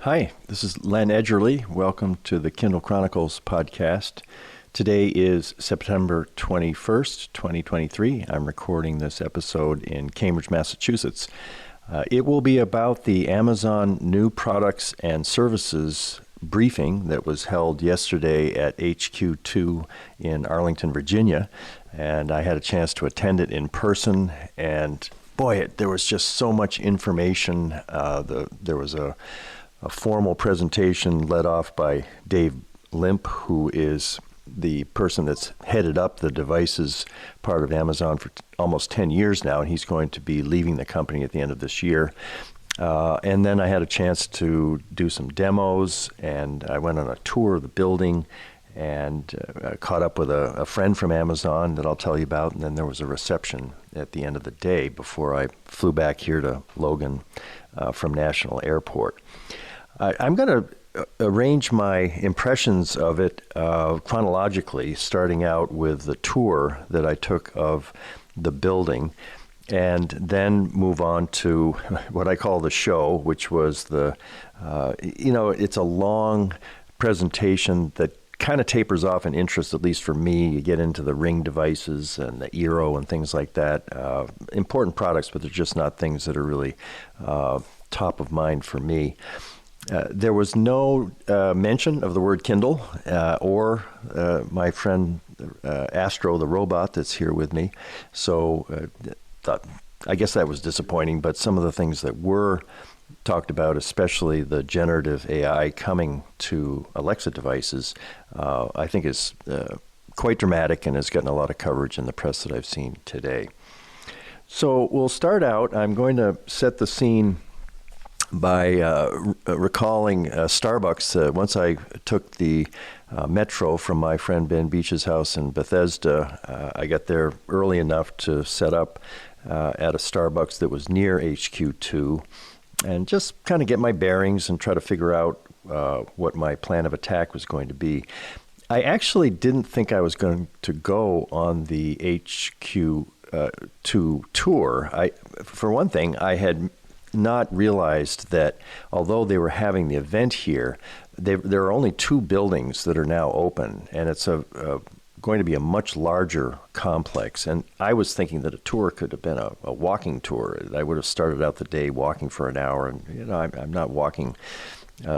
Hi, this is Len Edgerly. Welcome to the Kindle Chronicles podcast. Today is September 21st, 2023. I'm recording this episode in Cambridge, Massachusetts. It will be about the Amazon New Products and Services briefing that was held yesterday at HQ2 in Arlington, Virginia. And I had a chance to attend it in person, and boy, there was just so much information. There was a formal presentation led off by Dave Limp, who is the person that's headed up the devices part of Amazon for almost 10 years now, and he's going to be leaving the company at the end of this year. And then I had a chance to do some demos, and I went on a tour of the building and caught up with a friend from Amazon that I'll tell you about, and then there was a reception at the end of the day before I flew back here to Logan from National Airport. I'm going to arrange my impressions of it chronologically, starting out with the tour that I took of the building, and then move on to what I call the show, which was it's a long presentation that kind of tapers off in interest, at least for me. You get into the Ring devices and the Eero and things like that. Important products, but they're just not things that are really top of mind for me. There was no mention of the word Kindle or my friend Astro, the robot that's here with me. So I guess that was disappointing, but some of the things that were talked about, especially the generative AI coming to Alexa devices, I think is quite dramatic and has gotten a lot of coverage in the press that I've seen today. So we'll start out. I'm going to set the scene by recalling Starbucks. Once I took the metro from my friend Ben Beach's house in Bethesda, I got there early enough to set up at a Starbucks that was near HQ2 and just kind of get my bearings and try to figure out what my plan of attack was going to be. I actually didn't think I was going to go on the HQ2 tour. For one thing, I had not realized that although they were having the event here, there are only two buildings that are now open, and it's going to be a much larger complex. And I was thinking that a tour could have been a walking tour. I would have started out the day walking for an hour, and I'm not walking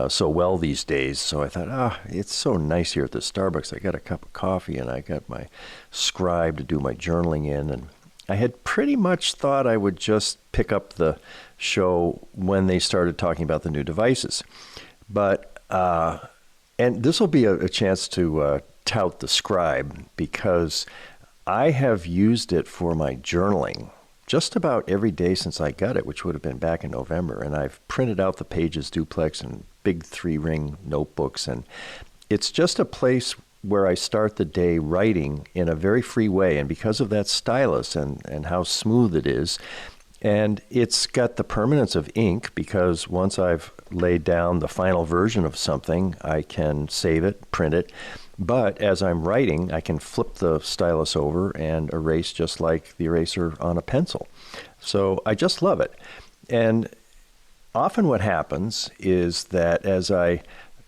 so well these days. So I thought, it's so nice here at the Starbucks. I got a cup of coffee, and I got my scribe to do my journaling in, and I had pretty much thought I would just pick up the show when they started talking about the new devices. But, and this will be a chance to tout the scribe, because I have used it for my journaling just about every day since I got it, which would have been back in November. And I've printed out the pages duplex and big 3-ring notebooks. And it's just a place where I start the day writing in a very free way. And because of that stylus and how smooth it is, and it's got the permanence of ink, because once I've laid down the final version of something, I can save it, print it. But as I'm writing, I can flip the stylus over and erase just like the eraser on a pencil. So I just love it. And often what happens is that as I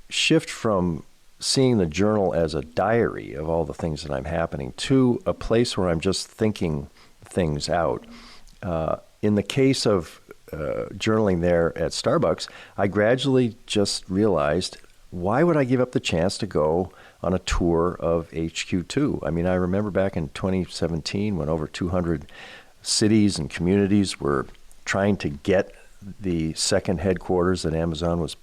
shift from seeing the journal as a diary of all the things that I'm happening to a place where I'm just thinking things out, in the case of journaling there at Starbucks, I gradually just realized, why would I give up the chance to go on a tour of HQ2? I mean, I remember back in 2017 when over 200 cities and communities were trying to get the second headquarters that Amazon was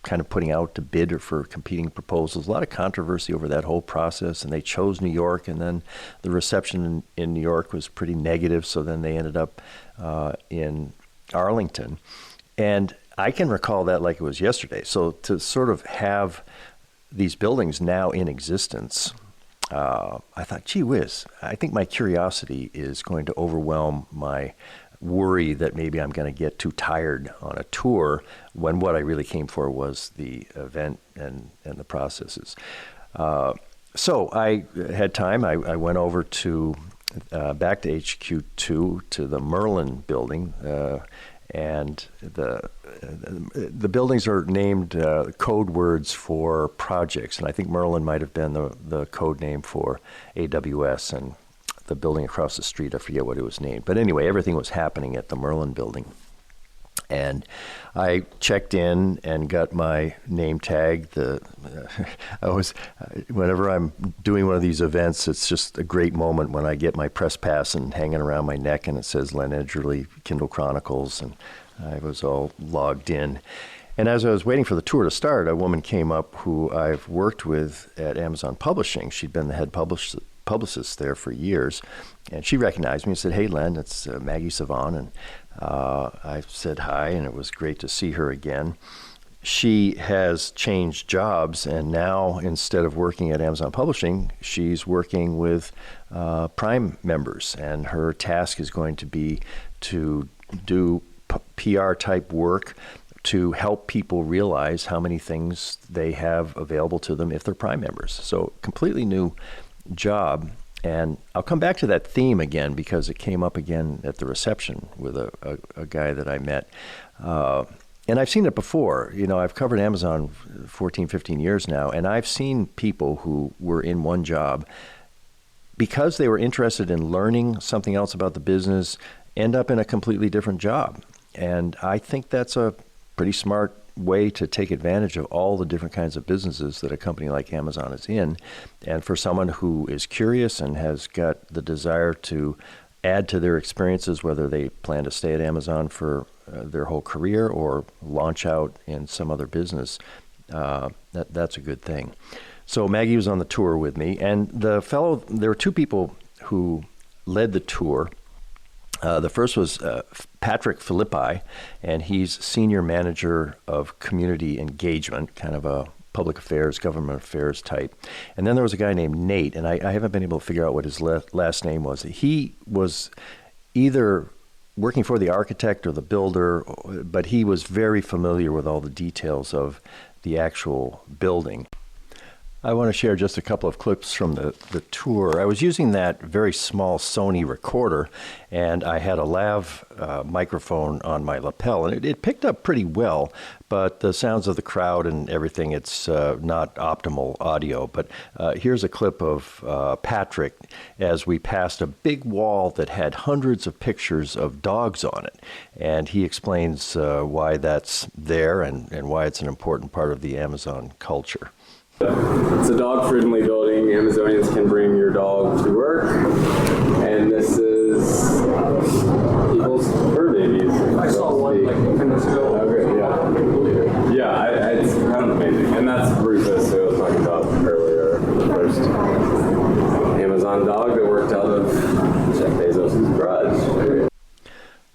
kind of putting out to bid or for competing proposals. A lot of controversy over that whole process, and they chose New York, and then the reception in New York was pretty negative, so then they ended up in Arlington. And I can recall that like it was yesterday. So to sort of have these buildings now in existence, I thought, gee whiz, I think my curiosity is going to overwhelm my worry that maybe I'm going to get too tired on a tour, when what I really came for was the event and the processes. So I had time. I went over to back to HQ2 to the Merlin building, and the buildings are named code words for projects, and I think Merlin might have been the code name for AWS, and the building across the street, I forget what it was named. But anyway, everything was happening at the Merlin building. And I checked in and got my name tag. Whenever I'm doing one of these events, it's just a great moment when I get my press pass and hanging around my neck, and it says Len Edgerly, Kindle Chronicles, and I was all logged in. And as I was waiting for the tour to start, a woman came up who I've worked with at Amazon Publishing. She'd been the head publicist there for years, and she recognized me and said, "Hey, Len, it's Maggie Savon." And I said hi, and it was great to see her again. She has changed jobs, and now instead of working at Amazon Publishing, she's working with Prime members, and her task is going to be to do PR type work to help people realize how many things they have available to them if they're Prime members. So completely new job. And I'll come back to that theme again because it came up again at the reception with a guy that I met. And I've seen it before. You know, I've covered Amazon 14, 15 years now, and I've seen people who were in one job because they were interested in learning something else about the business end up in a completely different job. And I think that's a pretty smart way to take advantage of all the different kinds of businesses that a company like Amazon is in. And for someone who is curious and has got the desire to add to their experiences, whether they plan to stay at Amazon for their whole career or launch out in some other business, that's a good thing. So Maggie was on the tour with me, and there were two people who led the tour. The first was Patrick Philippi, and he's senior manager of community engagement, kind of a public affairs, government affairs type. And then there was a guy named Nate, and I haven't been able to figure out what his last name was. He was either working for the architect or the builder, but he was very familiar with all the details of the actual building. I want to share just a couple of clips from the tour. I was using that very small Sony recorder, and I had a lav microphone on my lapel, and it picked up pretty well, but the sounds of the crowd and everything, it's not optimal audio. But here's a clip of Patrick as we passed a big wall that had hundreds of pictures of dogs on it, and he explains why that's there and why it's an important part of the Amazon culture. It's a dog-friendly building. Amazonians can bring your dog to work, and this is people's fur babies. I saw one like 10 minutes ago. Okay, yeah, it's kind of amazing. And that's Rufus, who I was talking about earlier, the first Amazon dog that worked out of Jeff Bezos' garage.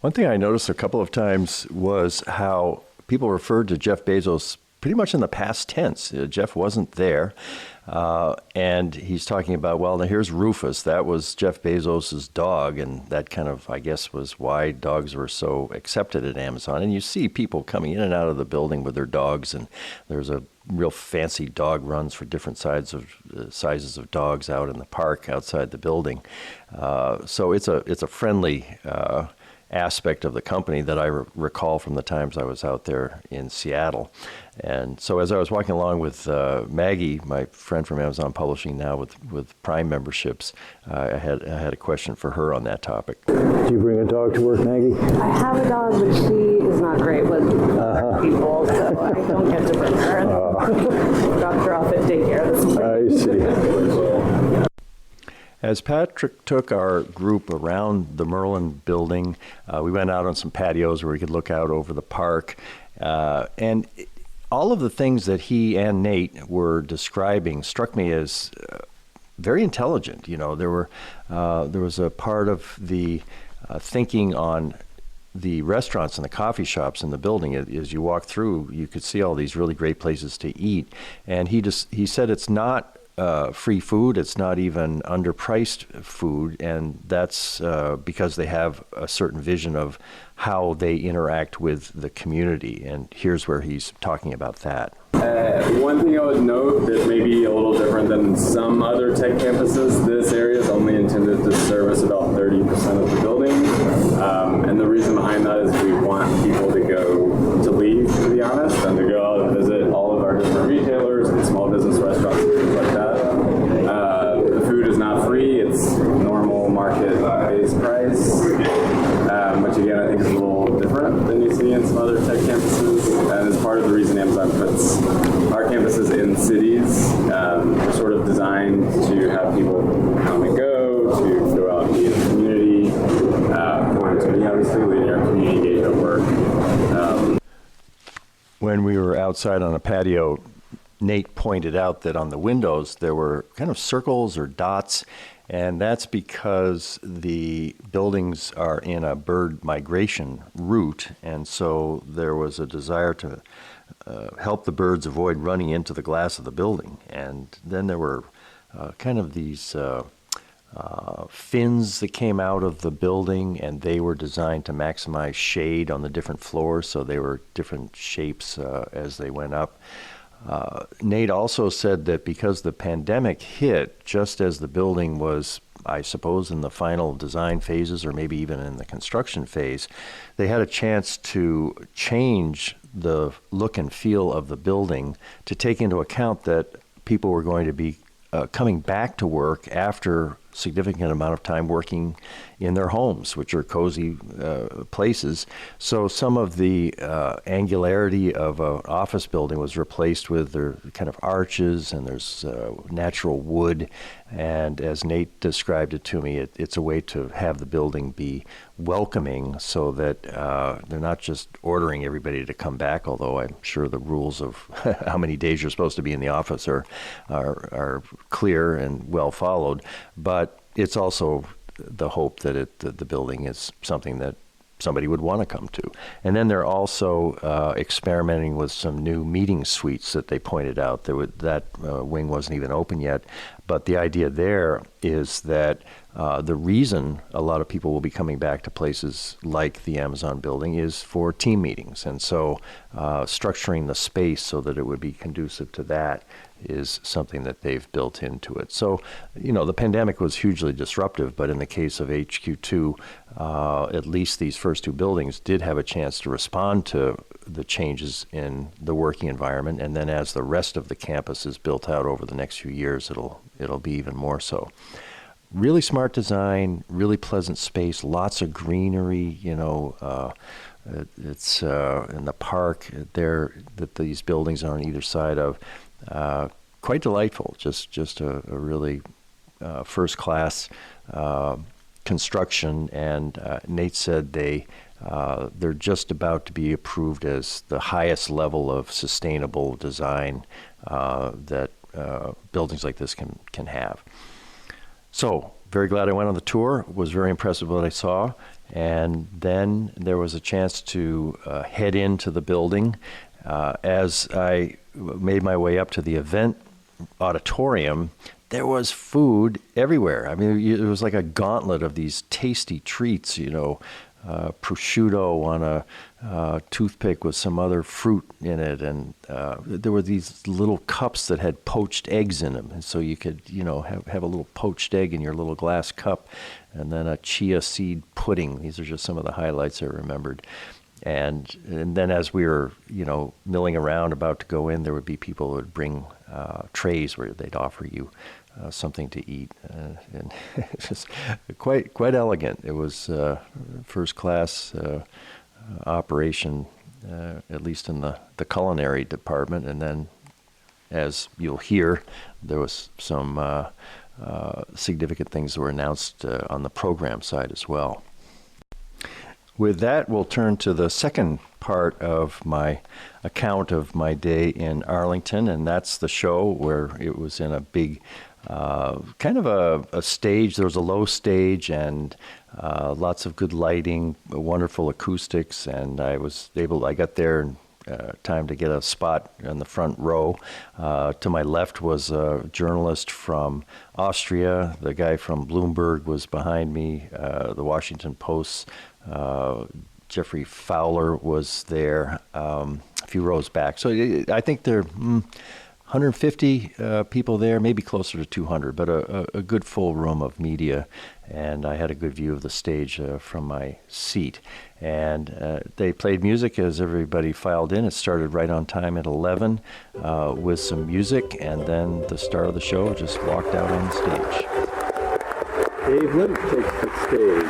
One thing I noticed a couple of times was how people referred to Jeff Bezos pretty much in the past tense. Jeff wasn't there, and he's talking about, well, now here's Rufus. That was Jeff Bezos' dog, and that kind of, I guess, was why dogs were so accepted at Amazon. And you see people coming in and out of the building with their dogs, and there's a real fancy dog runs for different sizes of dogs out in the park outside the building. So it's a friendly aspect of the company that I recall from the times I was out there in Seattle. And so as I was walking along with Maggie, my friend from Amazon Publishing now with Prime memberships, I had a question for her on that topic. Do you bring a dog to work, Maggie? I have a dog, but she is not great with people, so I don't get to bring her. Dropped her off at daycare this morning. I see. As Patrick took our group around the Merlin building, we went out on some patios where we could look out over the park. And all of the things that he and Nate were describing struck me as very intelligent. You know, there was a part of the thinking on the restaurants and the coffee shops in the building. As you walk through, you could see all these really great places to eat. And he said it's not free food, it's not even underpriced food, and that's because they have a certain vision of how they interact with the community. And here's where he's talking about that. One thing I would note that may be a little different than some other tech campuses, this area is only intended to service about 30% of the building. And the reason behind that is we want people to leave, to be honest, and to go out and visit all of our different retailers and small business restaurants and things like that. The food is not free. It's normal market-based price, which again I think is a little different than you see in some other tech campuses, and is part of the reason Amazon puts our campuses in cities. They're sort of designed to have people come and go, to go out and be in the community, to me, obviously, leading our community engagement work. When we were outside on a patio, Nate pointed out that on the windows there were kind of circles or dots, and that's because the buildings are in a bird migration route, and so there was a desire to help the birds avoid running into the glass of the building. And then there were kind of these fins that came out of the building, and they were designed to maximize shade on the different floors, so they were different shapes as they went up. Nate also said that because the pandemic hit just as the building was, I suppose, in the final design phases or maybe even in the construction phase, they had a chance to change the look and feel of the building to take into account that people were going to be coming back to work after significant amount of time working in their homes, which are cozy places. So some of the angularity of an office building was replaced with their kind of arches, and there's natural wood. And as Nate described it to me, it's a way to have the building be welcoming so that they're not just ordering everybody to come back, although I'm sure the rules of how many days you're supposed to be in the office are clear and well followed. But it's also the hope that the building is something that somebody would want to come to. And then they're also experimenting with some new meeting suites that they pointed out. That wing wasn't even open yet. But the idea there is that the reason a lot of people will be coming back to places like the Amazon building is for team meetings. And so structuring the space so that it would be conducive to that is something that they've built into it. So, the pandemic was hugely disruptive, but in the case of HQ2, at least these first two buildings did have a chance to respond to the changes in the working environment. And then as the rest of the campus is built out over the next few years, it'll be even more so. Really smart design, really pleasant space, lots of greenery, it's in the park there that these buildings are on either side of. Quite delightful, just a really first class construction. And Nate said they're just about to be approved as the highest level of sustainable design that buildings like this can have. So very glad I went on the tour. Was very impressed with what I saw. And then there was a chance to head into the building. As I made my way up to the event auditorium, there was food everywhere. I mean, it was like a gauntlet of these tasty treats, prosciutto on a toothpick with some other fruit in it. And there were these little cups that had poached eggs in them. And so you could, have a little poached egg in your little glass cup. And then a chia seed pudding. These are just some of the highlights I remembered. And then as we were, milling around about to go in, there would be people who would bring trays where they'd offer you something to eat. And just quite elegant. It was first class operation, at least in the culinary department. And then, as you'll hear, there was some significant things that were announced on the program side as well. With that, we'll turn to the second part of my account of my day in Arlington, and that's the show where it was in a big kind of a stage. There was a low stage and lots of good lighting, wonderful acoustics, and I got there in time to get a spot in the front row. To my left was a journalist from Austria. The guy from Bloomberg was behind me. The Washington Post, Jeffrey Fowler was there, a few rows back. So I think there are 150 people there, maybe closer to 200, but a good full room of media. and I had a good view of the stage from my seat. And they played music as everybody filed in. It started right on time at 11 with some music, and then the star of the show just walked out on stage. Dave Limp takes the stage.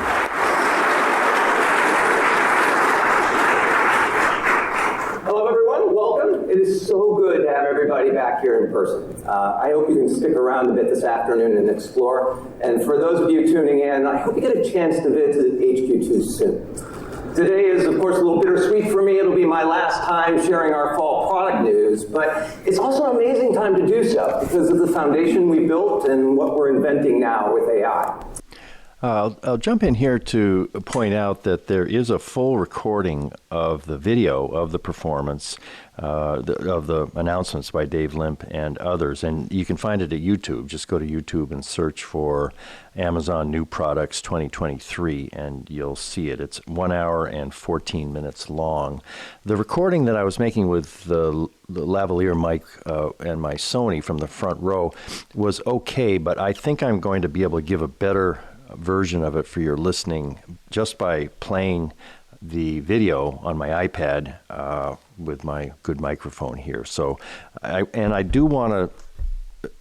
Hello, everyone. Welcome. It is so good to have everybody back here in person. I hope you can stick around a bit this afternoon and explore. And for those of you tuning in, I hope you get a chance to visit HQ2 soon. Today is, of course, a little bittersweet for me. It'll be my last time sharing our fall product news, but it's also an amazing time to do so because of the foundation we built and what we're inventing now with AI. I'll jump in here to point out that there is a full recording of the video of the performance, of the announcements by Dave Limp and others, and you can find it at YouTube. Just go to YouTube and search for Amazon New Products 2023, and you'll see it. It's 1 hour and 14 minutes long. The recording that I was making with the lavalier mic and my Sony from the front row was okay, but I think I'm going to be able to give a better version of it for your listening just by playing the video on my iPad with my good microphone here. So, I do want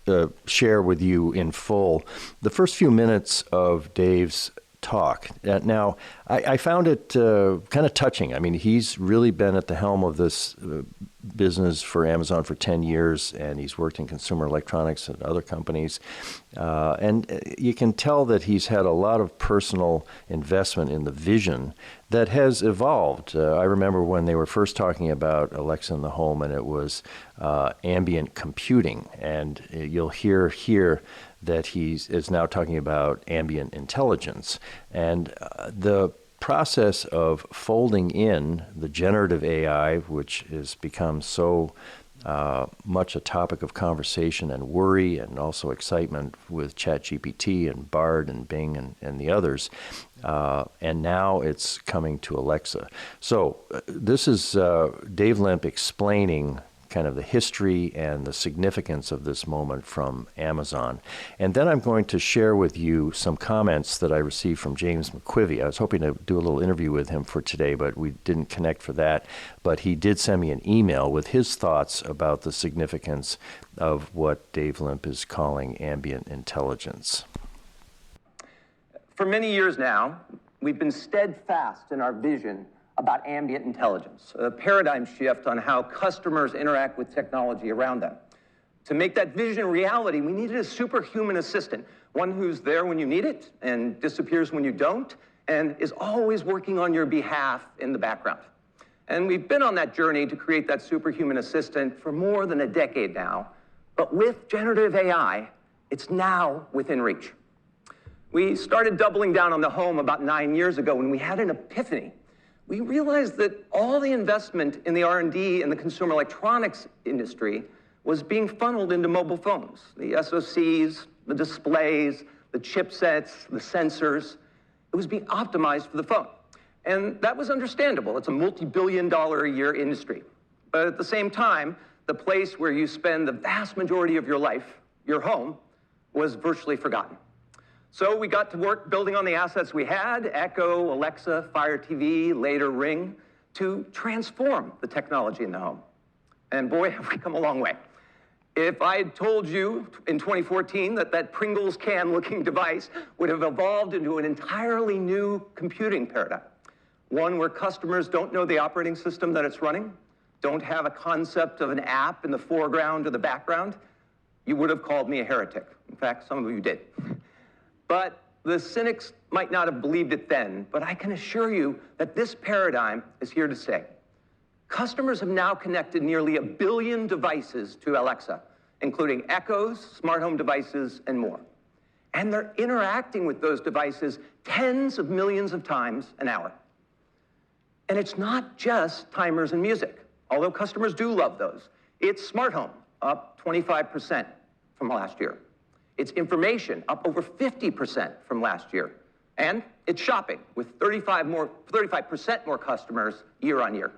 to share with you in full the first few minutes of Dave's talk. Now, I found it kind of touching. I mean, he's really been at the helm of this business for Amazon for 10 years, and he's worked in consumer electronics and other companies. And you can tell that he's had a lot of personal investment in the vision that has evolved. I remember when they were first talking about Alexa in the home, and it was ambient computing. And you'll hear here that he is now talking about ambient intelligence. And the process of folding in the generative AI, which has become so much a topic of conversation and worry and also excitement with ChatGPT and Bard and Bing and the others, and now it's coming to Alexa. So this is Dave Limp explaining kind of the history and the significance of this moment from Amazon. And then I'm going to share with you some comments that I received from James McQuivey. I was hoping to do a little interview with him for today, but we didn't connect for that. But he did send me an email with his thoughts about the significance of what Dave Limp is calling ambient intelligence. For many years now, we've been steadfast in our vision about ambient intelligence, a paradigm shift on how customers interact with technology around them. To make that vision a reality, we needed a superhuman assistant, one who's there when you need it and disappears when you don't, and is always working on your behalf in the background. And we've been on that journey to create that superhuman assistant for more than a decade now, but with generative AI, it's now within reach. We started doubling down on the home about 9 years ago when we had an epiphany. We realized that all the investment in the R&D in the consumer electronics industry was being funneled into mobile phones. The SoCs, the displays, the chipsets, the sensors. It was being optimized for the phone. And that was understandable. It's a multi-billion-dollar-a-year industry. But at the same time, the place where you spend the vast majority of your life, your home, was virtually forgotten. So we got to work building on the assets we had, Echo, Alexa, Fire TV, later Ring, to transform the technology in the home. And boy, have we come a long way. If I had told you in 2014 that that Pringles can-looking device would have evolved into an entirely new computing paradigm, one where customers don't know the operating system that it's running, don't have a concept of an app in the foreground or the background, you would have called me a heretic. In fact, some of you did. But the cynics might not have believed it then, but I can assure you that this paradigm is here to stay. Customers have now connected nearly 1 billion devices to Alexa, including Echoes, smart home devices, and more. And they're interacting with those devices tens of millions of times an hour. And it's not just timers and music, although customers do love those. It's smart home, up 25% from last year. It's information, up over 50% from last year. And it's shopping, with 35% more customers year on year.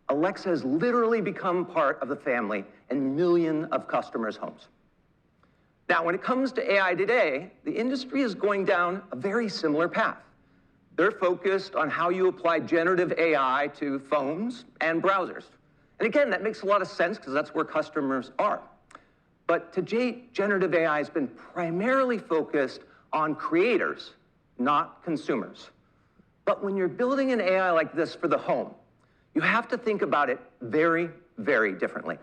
Alexa has literally become part of the family in millions of customers' homes. Now, when it comes to AI today, the industry is going down a very similar path. They're focused on how you apply generative AI to phones and browsers. And again, that makes a lot of sense because that's where customers are. But to date, generative AI has been primarily focused on creators, not consumers. But when you're building an AI like this for the home, you have to think about it very, very differently.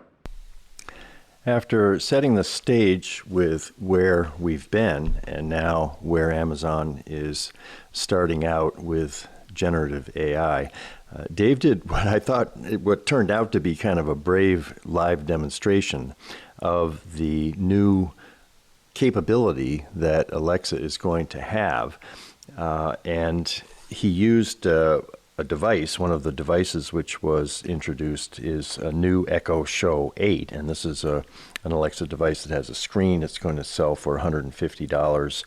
After setting the stage with where we've been and now where Amazon is starting out with generative AI, Dave did what turned out to be kind of a brave live demonstration of the new capability that Alexa is going to have. And he used a device. One of the devices which was introduced is a new Echo Show 8, and this is an Alexa device that has a screen. It's going to sell for $150.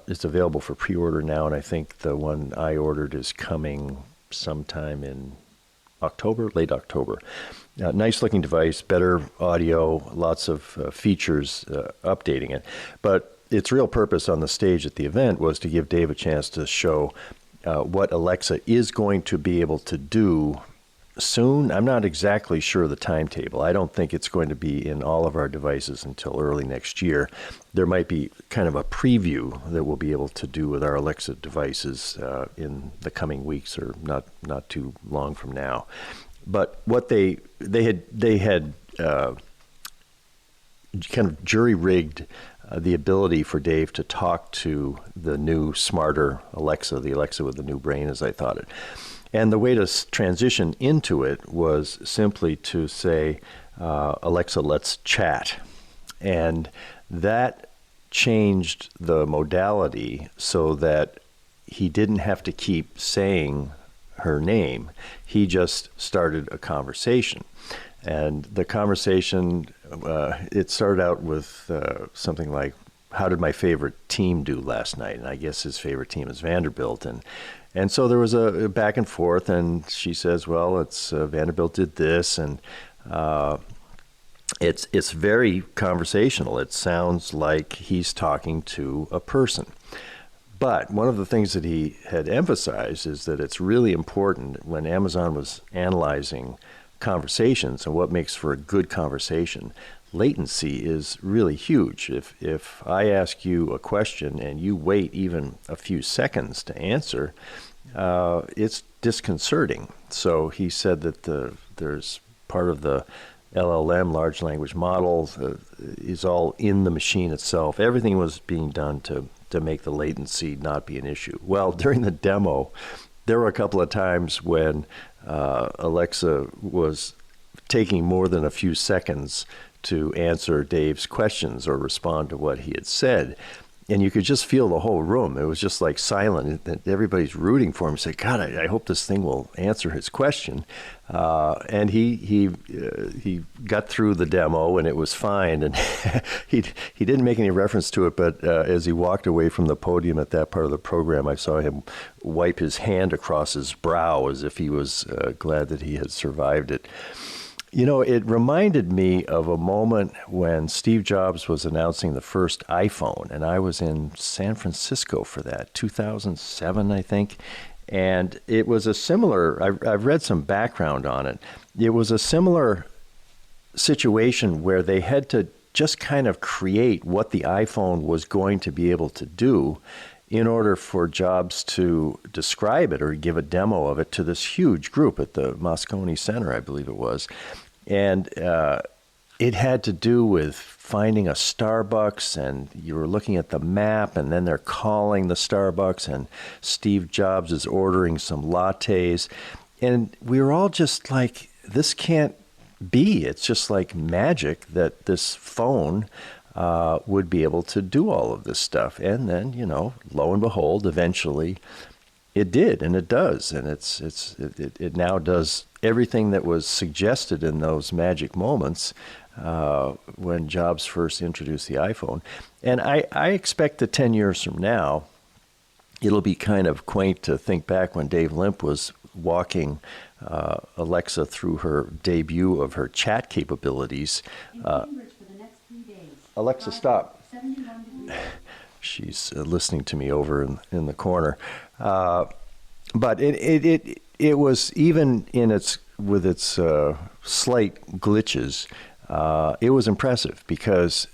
It's available for pre-order now, and I think the one I ordered is coming sometime in October, late October. Nice looking device, better audio, lots of features updating it. But its real purpose on the stage at the event was to give Dave a chance to show what Alexa is going to be able to do soon. I'm not exactly sure the timetable. I don't think it's going to be in all of our devices until early next year. There might be kind of a preview that we'll be able to do with our Alexa devices in the coming weeks, or not too long from now. But what they had kind of jury-rigged the ability for Dave to talk to the new smarter Alexa, the Alexa with the new brain, as I thought it. And the way to transition into it was simply to say, Alexa, let's chat. And that changed the modality so that he didn't have to keep saying her name. He just started a conversation. And the conversation, it started out with something like, how did my favorite team do last night? And I guess his favorite team is Vanderbilt. And so there was a back and forth, and she says, well, it's Vanderbilt did this, and it's very conversational. It sounds like he's talking to a person. But one of the things that he had emphasized is that it's really important when Amazon was analyzing conversations and what makes for a good conversation. Latency is really huge. If I ask you a question and you wait even a few seconds to answer, it's disconcerting. So he said that there's part of the LLM, large language model, is all in the machine itself. Everything was being done to make the latency not be an issue. Well, during the demo, there were a couple of times when Alexa was taking more than a few seconds to answer Dave's questions or respond to what he had said. And you could just feel the whole room. It was just like silent. Everybody's rooting for him. Say, God, I hope this thing will answer his question. And he got through the demo, and it was fine. And he didn't make any reference to it, but as he walked away from the podium at that part of the program, I saw him wipe his hand across his brow as if he was glad that he had survived it. You know, it reminded me of a moment when Steve Jobs was announcing the first iPhone, and I was in San Francisco for that, 2007, I think. And it was a similar, I've read some background on it. It was a similar situation where they had to just kind of create what the iPhone was going to be able to do in order for Jobs to describe it or give a demo of it to this huge group at the Moscone Center, I believe it was. And it had to do with finding a Starbucks, and you were looking at the map, and then they're calling the Starbucks, and Steve Jobs is ordering some lattes. And we were all just like, this can't be. It's just like magic that this phone would be able to do all of this stuff. And then, you know, lo and behold, eventually it did, and it does. And it now does everything that was suggested in those magic moments when Jobs first introduced the iPhone. And I expect that 10 years from now, it'll be kind of quaint to think back when Dave Limp was walking Alexa through her debut of her chat capabilities. Alexa, stop. She's listening to me over in the corner. But it was, even in its slight glitches, it was impressive because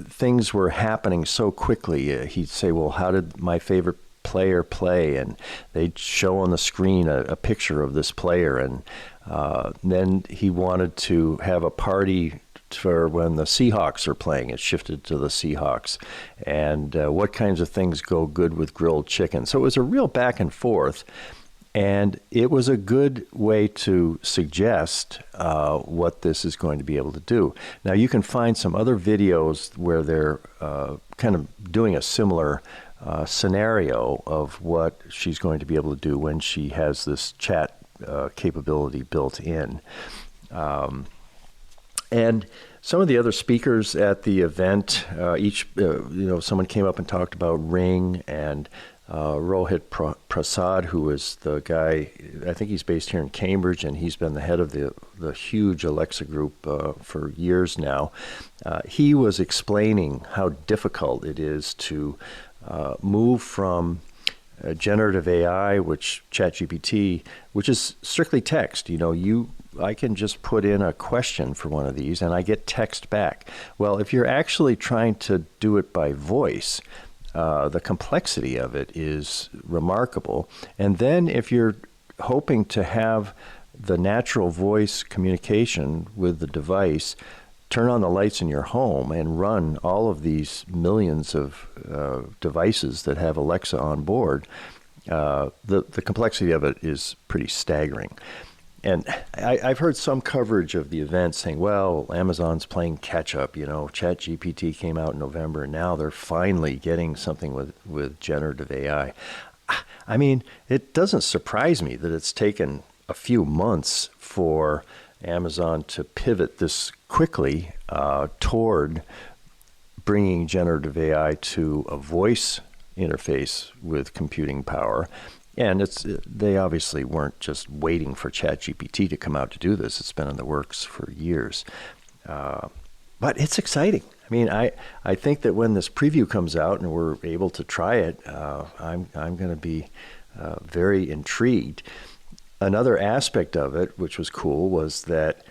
things were happening so quickly. He'd say, well, how did my favorite player play? And they'd show on the screen a picture of this player. And then he wanted to have a party for when the Seahawks are playing. It shifted to the Seahawks. And what kinds of things go good with grilled chicken. So it was a real back and forth. And it was a good way to suggest what this is going to be able to do. Now, you can find some other videos where they're kind of doing a similar scenario of what she's going to be able to do when she has this chat capability built in. And some of the other speakers at the event, someone came up and talked about Ring, and Rohit Prasad, who is the guy, I think he's based here in Cambridge, and he's been the head of the huge Alexa group for years now. He was explaining how difficult it is to move from generative AI, which ChatGPT, which is strictly text. I can just put in a question for one of these and I get text back. Well, if you're actually trying to do it by voice, the complexity of it is remarkable. And then if you're hoping to have the natural voice communication with the device, turn on the lights in your home and run all of these millions of devices that have Alexa on board, the complexity of it is pretty staggering. And I've heard some coverage of the event saying, well, Amazon's playing catch up. ChatGPT came out in November, and now they're finally getting something with generative AI. I mean, it doesn't surprise me that it's taken a few months for Amazon to pivot this quickly toward bringing generative AI to a voice interface with computing power. And they obviously weren't just waiting for ChatGPT to come out to do this. It's been in the works for years. But it's exciting. I mean, I think that when this preview comes out and we're able to try it, I'm going to be very intrigued. Another aspect of it, which was cool, was that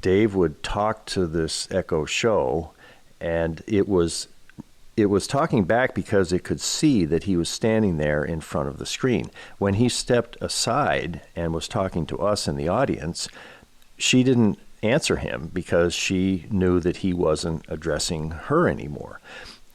Dave would talk to this Echo Show, and it was talking back because it could see that he was standing there in front of the screen. When he stepped aside and was talking to us in the audience, she didn't answer him because she knew that he wasn't addressing her anymore.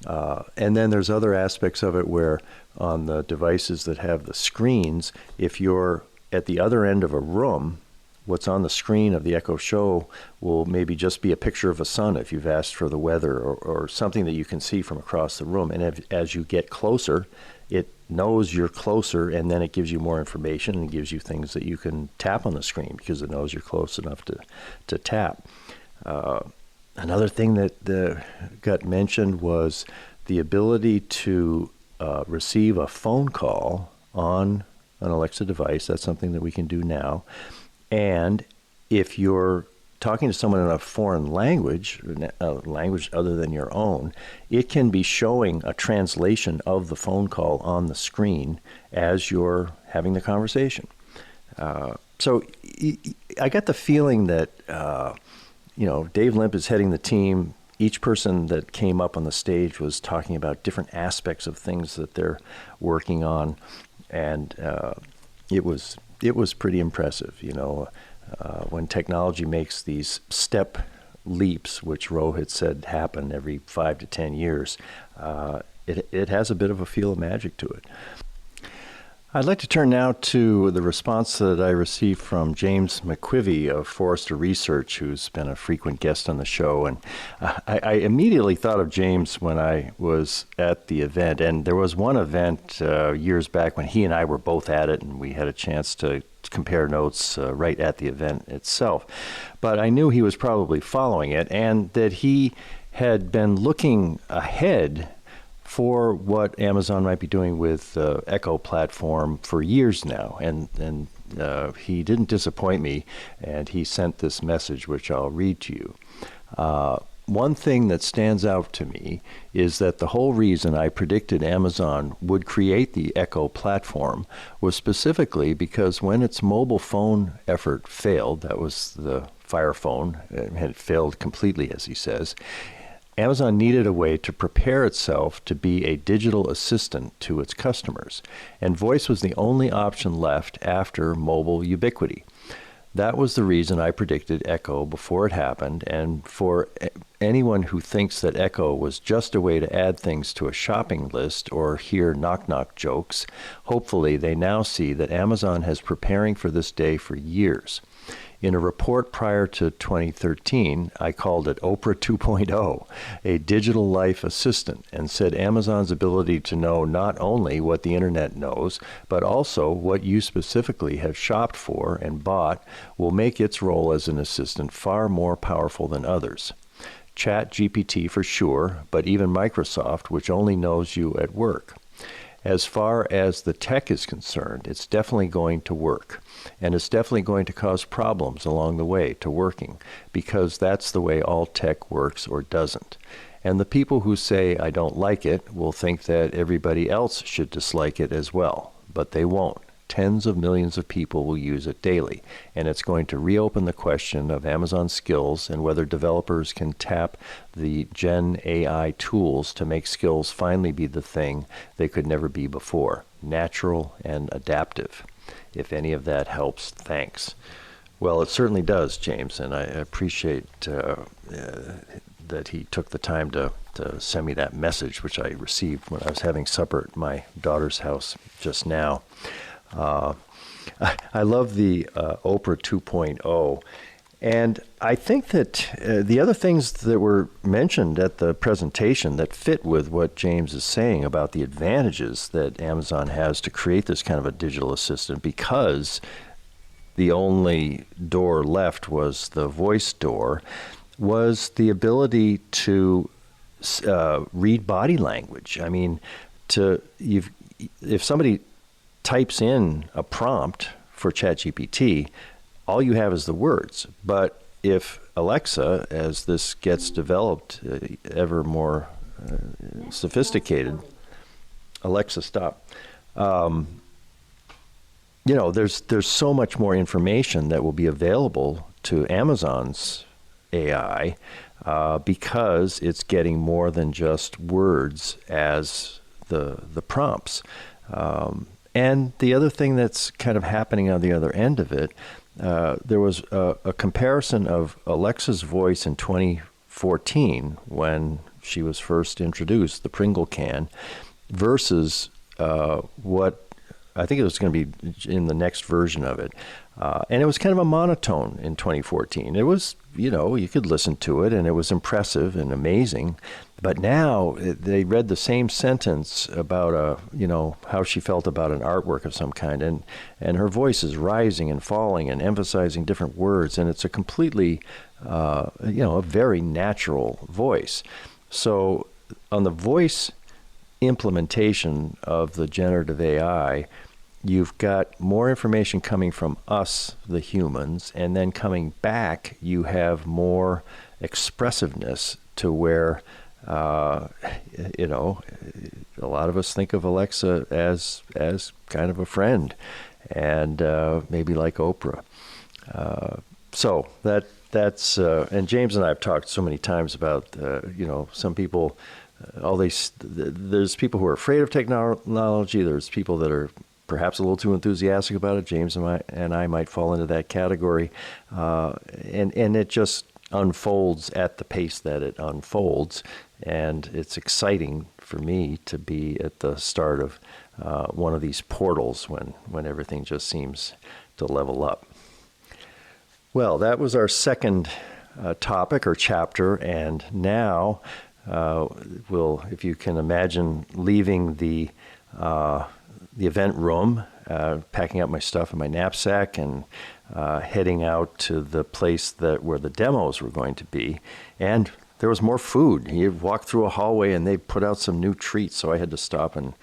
And then there's other aspects of it where on the devices that have the screens, if you're at the other end of a room, what's on the screen of the Echo Show will maybe just be a picture of a sun if you've asked for the weather, or something that you can see from across the room. And as you get closer, it knows you're closer, and then it gives you more information and gives you things that you can tap on the screen because it knows you're close enough to tap. Another thing that got mentioned was the ability to receive a phone call on an Alexa device. That's something that we can do now. And if you're talking to someone in a foreign language, a language other than your own, it can be showing a translation of the phone call on the screen as you're having the conversation. So I got the feeling that, Dave Limp is heading the team. Each person that came up on the stage was talking about different aspects of things that they're working on. And it was pretty impressive, when technology makes these step leaps, which Rohit said happen every 5 to 10 years. It has a bit of a feel of magic to it. I'd like to turn now to the response that I received from James McQuivey of Forrester Research, who's been a frequent guest on the show. And I immediately thought of James when I was at the event. And there was one event years back when he and I were both at it, and we had a chance to compare notes right at the event itself. But I knew he was probably following it, and that he had been looking ahead for what Amazon might be doing with Echo platform for years now. And he didn't disappoint me, and he sent this message, which I'll read to you. one thing that stands out to me is that the whole reason I predicted Amazon would create the Echo platform was specifically because when its mobile phone effort failed, that was the Fire Phone, it had failed completely, as he says, Amazon needed a way to prepare itself to be a digital assistant to its customers, and voice was the only option left after mobile ubiquity. That was the reason I predicted Echo before it happened, and for anyone who thinks that Echo was just a way to add things to a shopping list or hear knock-knock jokes, hopefully they now see that Amazon has preparing for this day for years. In a report prior to 2013, I called it Oprah 2.0, a digital life assistant, and said Amazon's ability to know not only what the internet knows, but also what you specifically have shopped for and bought will make its role as an assistant far more powerful than others. ChatGPT for sure, but even Microsoft, which only knows you at work. As far as the tech is concerned, it's definitely going to work. And it's definitely going to cause problems along the way to working, because that's the way all tech works or doesn't. And the people who say, I don't like it, will think that everybody else should dislike it as well. But they won't. Tens of millions of people will use it daily, and it's going to reopen the question of Amazon skills and whether developers can tap the Gen AI tools to make skills finally be the thing they could never be before, natural and adaptive. If any of that helps, thanks. Well, it certainly does, James, and I appreciate that he took the time to send me that message, which I received when I was having supper at my daughter's house just now. I love the Oprah 2.0, and I think that the other things that were mentioned at the presentation that fit with what James is saying about the advantages that Amazon has to create this kind of a digital assistant, because the only door left was the voice door, was the ability to read body language. I mean, if somebody types in a prompt for ChatGPT, all you have is the words. But if Alexa, as this gets developed ever more sophisticated, Alexa, stop. There's so much more information that will be available to Amazon's AI because it's getting more than just words as the prompts. And the other thing that's kind of happening on the other end of it, there was a comparison of Alexa's voice in 2014 when she was first introduced, the Pringle can, versus what I think it was going to be in the next version of it. And it was kind of a monotone in 2014. It was, you could listen to it and it was impressive and amazing. But now they read the same sentence about how she felt about an artwork of some kind, and her voice is rising and falling and emphasizing different words, and it's a completely, a very natural voice. So on the voice implementation of the generative AI, you've got more information coming from us, the humans, and then coming back, you have more expressiveness to where, a lot of us think of Alexa as kind of a friend, and maybe like Oprah. So that's and James and I have talked so many times about some people, there's people who are afraid of technology. There's people that are perhaps a little too enthusiastic about it. James and I might fall into that category, and it just unfolds at the pace that it unfolds, and it's exciting for me to be at the start of one of these portals when everything just seems to level up. Well, that was our second topic or chapter, and now if you can imagine leaving the event room, packing up my stuff in my knapsack and heading out to the place where the demos were going to be. And there was more food. You walk through a hallway and they put out some new treats, so I had to stop and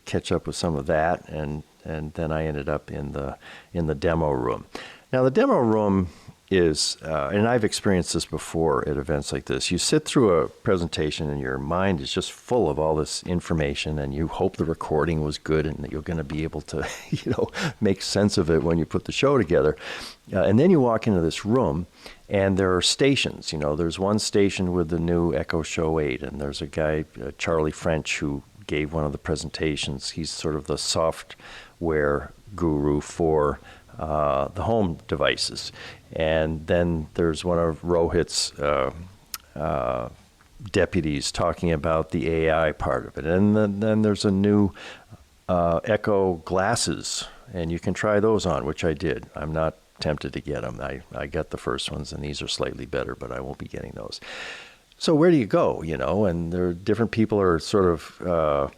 catch up with some of that. And then I ended up in the demo room. Now the demo room is, and I've experienced this before at events like this, you sit through a presentation and your mind is just full of all this information, and you hope the recording was good and that you're going to be able to, make sense of it when you put the show together. And then you walk into this room and there are stations. There's one station with the new Echo Show 8, and there's a guy, Charlie French, who gave one of the presentations. He's sort of the software guru for the home devices. And then there's one of Rohit's deputies talking about the AI part of it. And then there's a new Echo glasses, and you can try those on, which I did. I'm not tempted to get them. I got the first ones, and these are slightly better, but I won't be getting those. So where do you go, and there are different people are sort of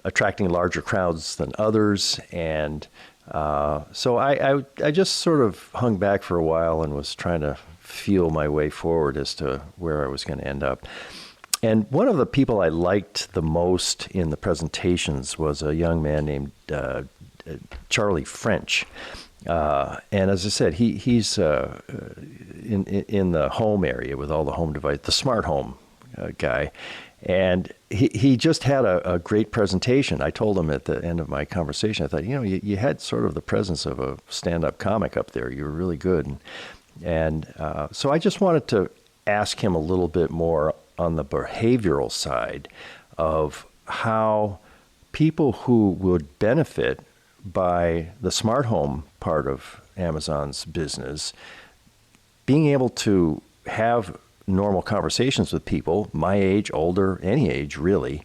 attracting larger crowds than others, and so I just sort of hung back for a while and was trying to feel my way forward as to where I was going to end up. And one of the people I liked the most in the presentations was a young man named Charlie French. And as I said, he's in the home area with all the home device, the smart home guy. And he just had a great presentation. I told him at the end of my conversation, I thought, you had sort of the presence of a stand-up comic up there. You were really good. And so I just wanted to ask him a little bit more on the behavioral side of how people who would benefit by the smart home part of Amazon's business being able to have normal conversations with people, my age, older, any age really,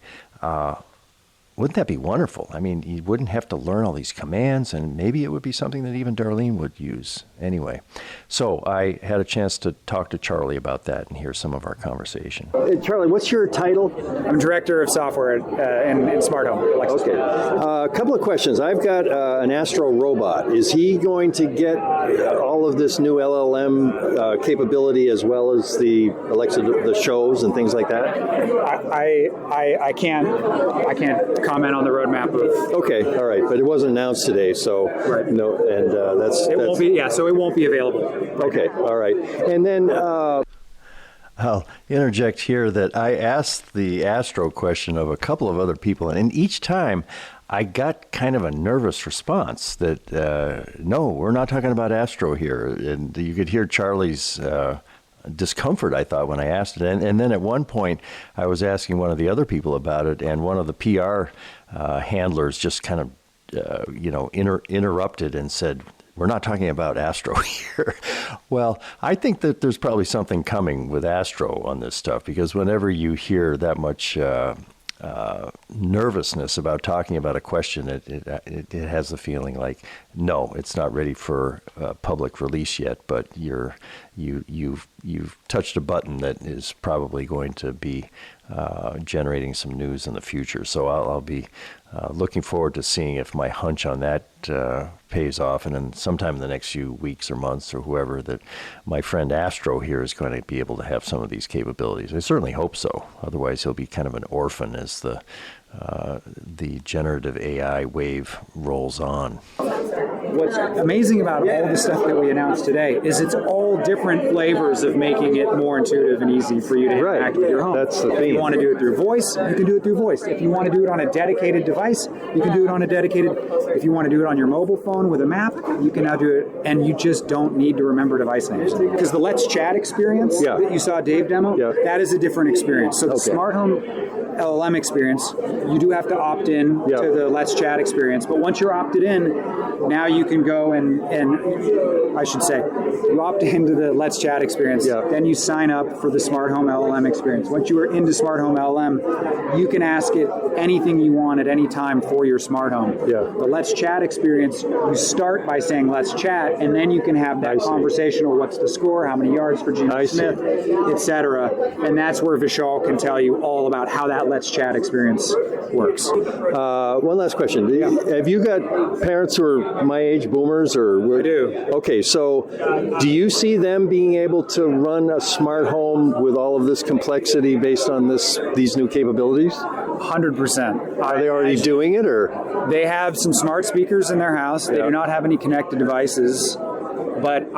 wouldn't that be wonderful? I mean, you wouldn't have to learn all these commands, and maybe it would be something that even Darlene would use anyway. So I had a chance to talk to Charlie about that and hear some of our conversation. Charlie, what's your title? I'm director of software in Smart Home. Okay. A couple of questions. I've got an Astro robot. Is he going to get all of this new LLM capability as well as the Alexa, the shows and things like that? I can't comment on the roadmap of. Okay, all right, but it wasn't announced today, so right. No, and won't be. Yeah, so it won't be available. Okay, all right, and then. I'll interject here that I asked the Astro question of a couple of other people, and each time I got kind of a nervous response that, no, we're not talking about Astro here. And you could hear Charlie's discomfort, I thought, when I asked it. And then at one point, I was asking one of the other people about it, and one of the PR handlers just kind of, interrupted and said, we're not talking about Astro here. Well, I think that there's probably something coming with Astro on this stuff, because whenever you hear that much nervousness about talking about a question, it has the feeling like, no, it's not ready for public release yet, but you've touched a button that is probably going to be generating some news in the future. So I'll be looking forward to seeing if my hunch on that pays off, and then sometime in the next few weeks or months or whoever, that my friend Astro here is going to be able to have some of these capabilities. I certainly hope so. Otherwise, he'll be kind of an orphan as the generative AI wave rolls on. What's amazing about all the stuff that we announced today is it's all different flavors of making it more intuitive and easy for you to interact with your home. That's the theme. If you want to do it through voice, you can do it through voice. If you want to do it on a dedicated device, you can do it on a dedicated. If you want to do it on your mobile phone with a map, you can now do it, and you just don't need to remember device names. Because the Let's Chat experience that you saw Dave demo, that is a different experience. So the smart home LLM experience, you do have to opt in to the Let's Chat experience. But once you're opted in, now you can go and I should say, you opt into the Let's Chat experience, then you sign up for the Smart Home LLM experience. Once you are into Smart Home LLM, you can ask it anything you want at any time for your smart home. The Let's Chat experience, you start by saying Let's Chat, and then you can have that conversational, what's the score, how many yards for Gino Smith, etc. And that's where Vishal can tell you all about how that Let's Chat experience works. One last question. Have you got parents who are my age, boomers? Or I do. Okay, so do you see them being able to run a smart home with all of this complexity based on these new capabilities? 100%. Are they already doing it, or? They have some smart speakers in their house. They do not have any connected devices. But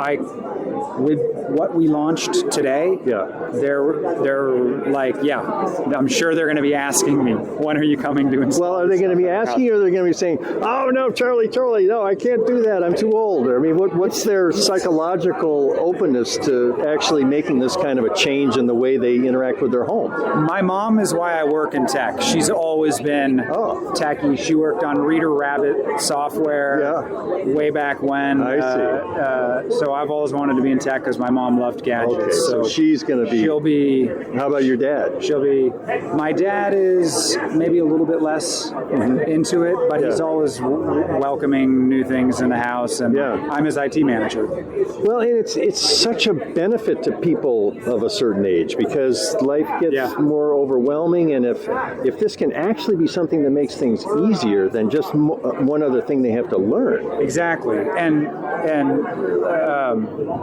with what we launched today, they're like, I'm sure they're going to be asking me, when are you coming to install? Well, are they going to be asking you, or are they going to be saying, oh, no, Charlie, no, I can't do that, I'm too old? I mean, what's their psychological openness to actually making this kind of a change in the way they interact with their home? My mom is why I work in tech. She's always been techie. She worked on Reader Rabbit software way back when. I see. So I've always wanted to be in tech because my mom loved gadgets. Okay, so she's going to be... She'll be... How about your dad? She'll be... My dad is maybe a little bit less into it, but he's always welcoming new things in the house, and I'm his IT manager. Well, and it's such a benefit to people of a certain age because life gets more overwhelming, and if this can actually be something that makes things easier than just one other thing they have to learn. Exactly. And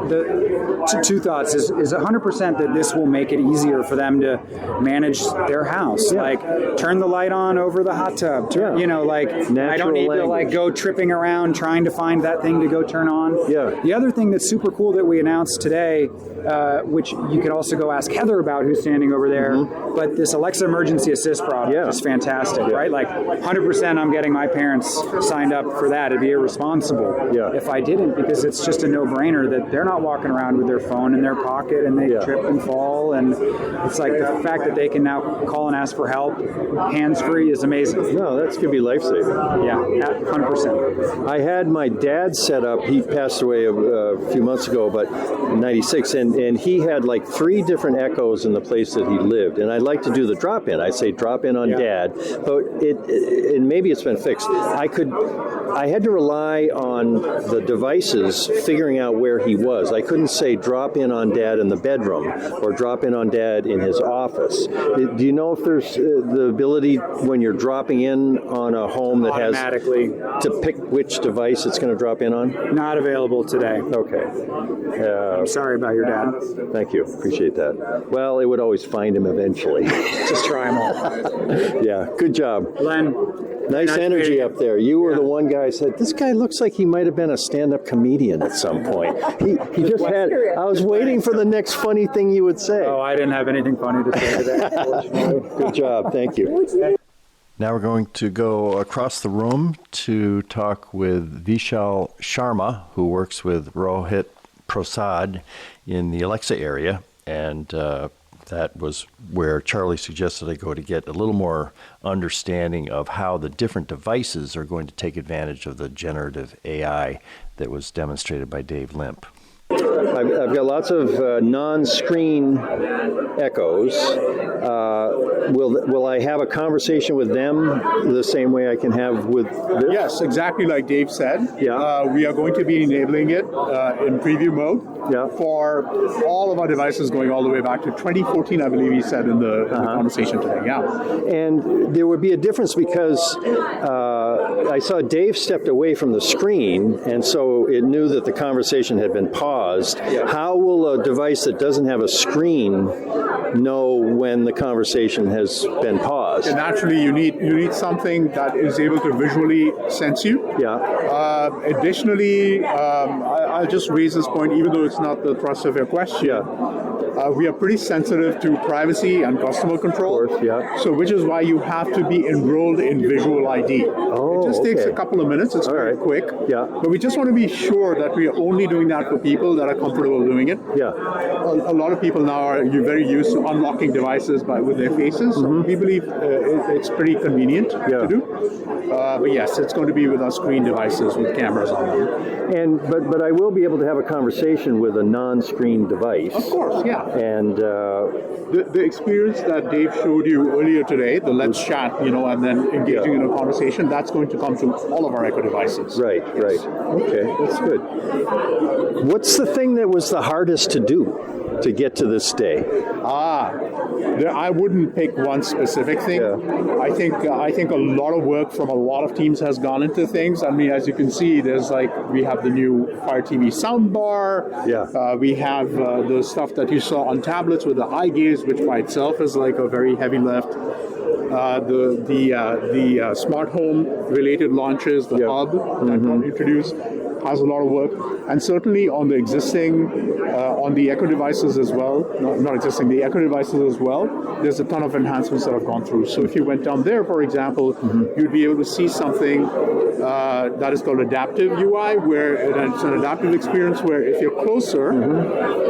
the two thoughts is 100% that this will make it easier for them to manage their house. Like, turn the light on over the hot tub. Natural I don't need language. to go tripping around trying to find that thing to go turn on. The other thing that's super cool that we announced today, which you could also go ask Heather about, who's standing over there, but this Alexa Emergency Assist product is fantastic, right? Like, 100% I'm getting my parents signed up for that. It'd be irresponsible if I didn't, because it's just a no-brainer that they're not walking around with their phone in their pocket and they trip and fall, and it's like the fact that they can now call and ask for help hands-free is amazing. No, that's going to be life-saving. 100%. I had my dad set up. He passed away a few months ago, but 96, and he had like 3 different Echoes in the place that he lived, and I'd like to do the drop-in. I say drop-in on Dad, but and maybe it's been fixed. I had to rely on the devices figuring out where he was. I couldn't say drop in on Dad in the bedroom or drop in on Dad in his office. Do you know if there's the ability when you're dropping in on a home that has to pick which device it's going to drop in on? Not available today. Okay. I'm sorry about your dad. Thank you. Appreciate that. Well, it would always find him eventually. Just try them all. Yeah. Good job. Len. Nice energy up there. You were the one guy who said, this guy looks like he might have been a stand-up comedian at some point. He just had, I was waiting for the next funny thing you would say. Oh, I didn't have anything funny to say today, unfortunately. Good job. Thank you. Now we're going to go across the room to talk with Vishal Sharma, who works with Rohit Prasad in the Alexa area, and that was where Charlie suggested I go to get a little more understanding of how the different devices are going to take advantage of the generative AI that was demonstrated by Dave Limp. I've got lots of non-screen Echoes. Will I have a conversation with them the same way I can have with this? Yes, exactly like Dave said. We are going to be enabling it in preview mode for all of our devices going all the way back to 2014, I believe he said in the conversation today. And there would be a difference because I saw Dave stepped away from the screen, and so it knew that the conversation had been paused. How will a device that doesn't have a screen know when the conversation has been paused? And naturally, you need something that is able to visually sense you. Additionally, I'll just raise this point, even though it's not the thrust of your question. We are pretty sensitive to privacy and customer control. Of course, So, which is why you have to be enrolled in Visual ID. It just takes a couple of minutes. It's very quick. But we just want to be sure that we are only doing that for people that are comfortable doing it. A lot of people now are very used to unlocking devices with their faces. We believe it's pretty convenient to do. But yes, it's going to be with our screen devices with cameras on them. But I will be able to have a conversation with a non-screen device. Of course, And the experience that Dave showed you earlier today, the let's chat, and then engaging in a conversation, that's going to come to all of our Echo devices. Right. Okay, that's good. What's the thing that was the hardest to do to get to this day? I wouldn't pick one specific thing. I think a lot of work from a lot of teams has gone into things. I mean, as you can see, we have the new Fire TV soundbar. We have the stuff that you saw on tablets with the eye gaze, which by itself is like a very heavy lift. The smart home related launches, the hub that got introduced. has a lot of work, and certainly on the existing, on the Echo devices as well, not existing, the Echo devices as well, there's a ton of enhancements that have gone through. So if you went down there, for example, you'd be able to see something that is called adaptive UI, where it's an adaptive experience where if you're closer,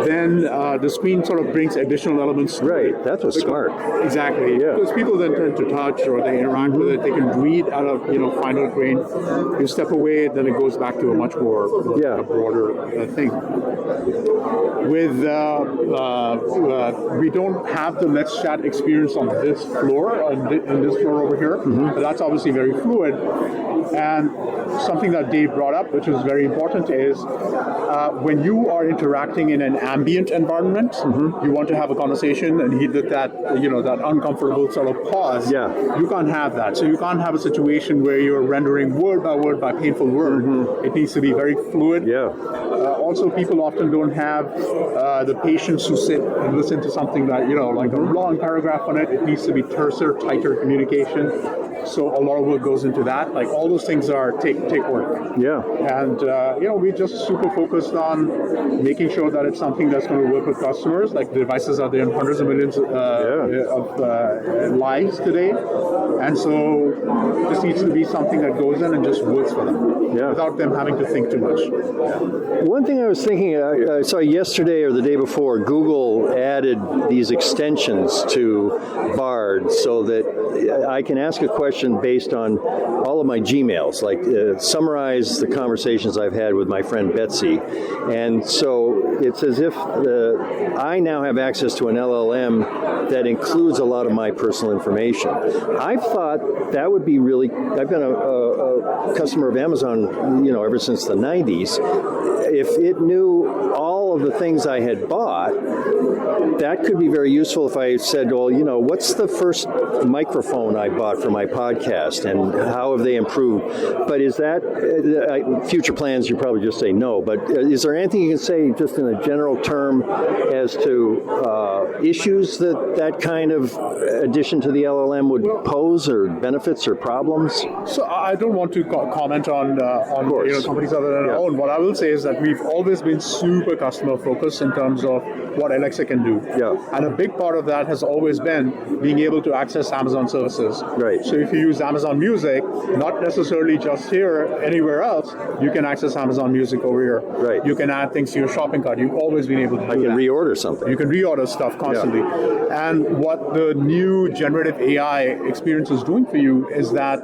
then the screen sort of brings additional elements. Right, that's what's smart. Exactly. Yeah. Because people then tend to touch or they interact with it, they can read at a finer grain. You step away, then it goes back to a much more a broader thing. With we don't have the Let's Chat experience on this floor, in this floor over here. But that's obviously very fluid. And something that Dave brought up, which is very important, is when you are interacting in an ambient environment, you want to have a conversation, and he did that, that uncomfortable sort of pause. Yeah. You can't have that. So you can't have a situation where you're rendering word by painful word. It needs to be very fluid. Yeah. Also, people often don't have the patience to sit and listen to something that, like a long paragraph on it. It needs to be terser, tighter communication. So a lot of work goes into that. Like all those things take work. Yeah. And we just super focused on making sure that it's something that's going to work with customers. Like the devices are there in hundreds of millions of lives today, and so this needs to be something that goes in and just works for them. Without them having to think too much. One thing I was thinking, I saw yesterday or the day before, Google added these extensions to Bard so that I can ask a question based on all of my Gmails, like summarize the conversations I've had with my friend Betsy. And so it's as if I now have access to an LLM that includes a lot of my personal information. I thought that would be really, I've been a customer of Amazon, ever since the 90s. If it knew all of the things I had bought, that could be very useful if I said, well, what's the first microphone I bought for my podcast and how have they improved? But is that, future plans, you probably just say no, but is there anything you can say just in a general term as to issues that kind of addition to the LLM would pose, or benefits or problems? So I don't want to comment on companies other than our own. What I will say is that we've always been super customer focused in terms of what Alexa can do. Yeah. And a big part of that has always been being able to access Amazon services. Right. So if you use Amazon Music, not necessarily just here, anywhere else, you can access Amazon Music over here. Right. You can add things to your shopping cart. You've always been able to do that. I can reorder something. You can reorder stuff constantly. Yeah. And what the new generative AI experience is doing for you is that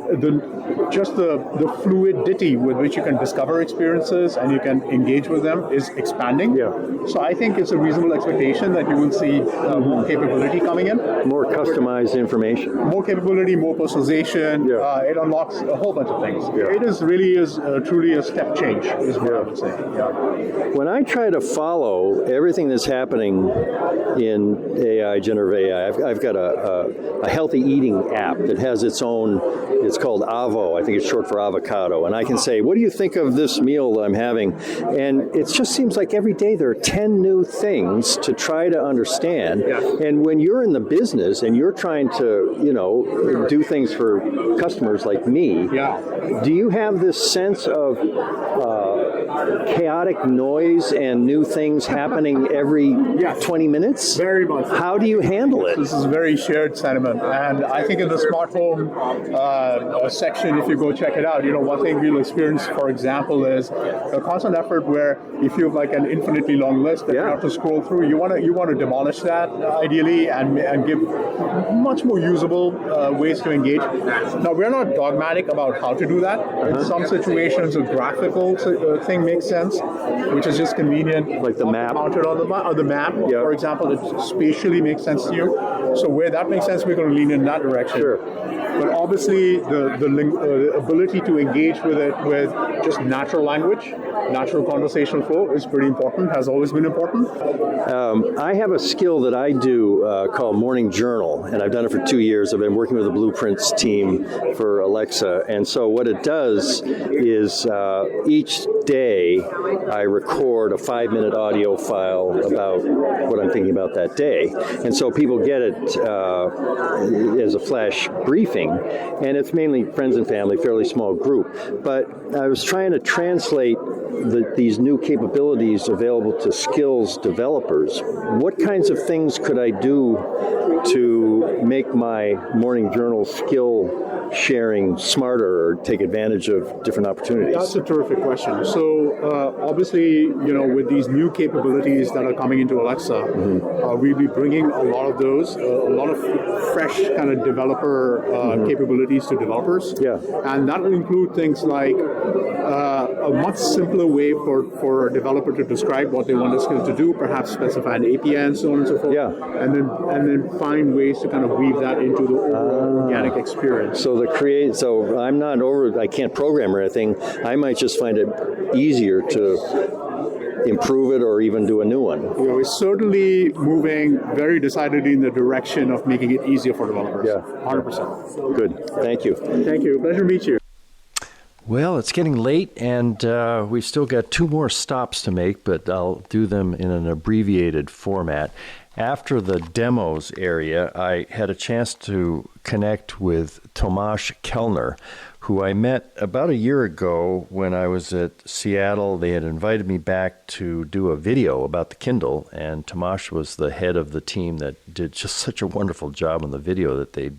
the fluidity with which you can discover experiences and you can engage with them is expanding. Yeah. So I think it's a reasonable expectation that you will see more capability coming in. More customized information. More capability, more personalization. Yeah. It unlocks a whole bunch of things. Yeah. It really is truly a step change, is what I would say. Yeah. When I try to follow everything that's happening in AI, generative AI, I've got a healthy eating app that has its own. It's called Avo. I think it's short for avocado. And I can say, what do you think of this meal that I'm having? And it just seems like every day there are 10 new things to try to understand. Yeah. And when you're in the business and you're trying to, do things for customers like me, do you have this sense of chaotic noise and new things happening every 20 minutes? Very much. How do you handle it? This is a very shared sentiment. And I think in the smart home section, if you go check it out, one thing we'll experience, for example, is a constant effort where if you have like an infinitely long list that you have to scroll through, you want to demolish that ideally and give much more usable ways to engage. Now, we're not dogmatic about how to do that. In some situations, a graphical thing makes sense, which is just convenient. Like the map. Mounted on the map, for example, it spatially makes sense to you. So where that makes sense, we're going to lean in that direction. Sure. But obviously, the ability to engage with it with just natural language, natural conversational flow is pretty important, has always been important. I have a skill that I do called Morning Journal, and I've done it for 2 years. I've been working with the Blueprints team for Alexa, and so what it does is each day, I record a 5-minute audio file about what I'm thinking about that day. And so people get it as a flash briefing, and it's mainly friends and family, fairly small group. But I was trying to translate these new capabilities available to skills developers. What kinds of things could I do to make my morning journal skill sharing smarter or take advantage of different opportunities? That's a terrific question. So obviously, with these new capabilities that are coming into Alexa, we'll be bringing a lot of those, a lot of fresh kind of developer capabilities to developers. Yeah. And that will include things like a much simpler way for a developer to describe what they want the skill to do, perhaps specify an API and so on and so forth. Yeah. And then find ways to kind of weave that into the overall organic experience. So I'm not I can't program or anything. I might just find it easier to improve it or even do a new one. We're certainly moving very decidedly in the direction of making it easier for developers. Yeah. 100%. Good. Thank you. Thank you. Pleasure to meet you. Well, it's getting late, and we've still got 2 more stops to make, but I'll do them in an abbreviated format. After the demos area, I had a chance to connect with Tomasz Kellner, who I met about a year ago when I was at Seattle. They had invited me back to do a video about the Kindle, and Tomasz was the head of the team that did just such a wonderful job on the video that they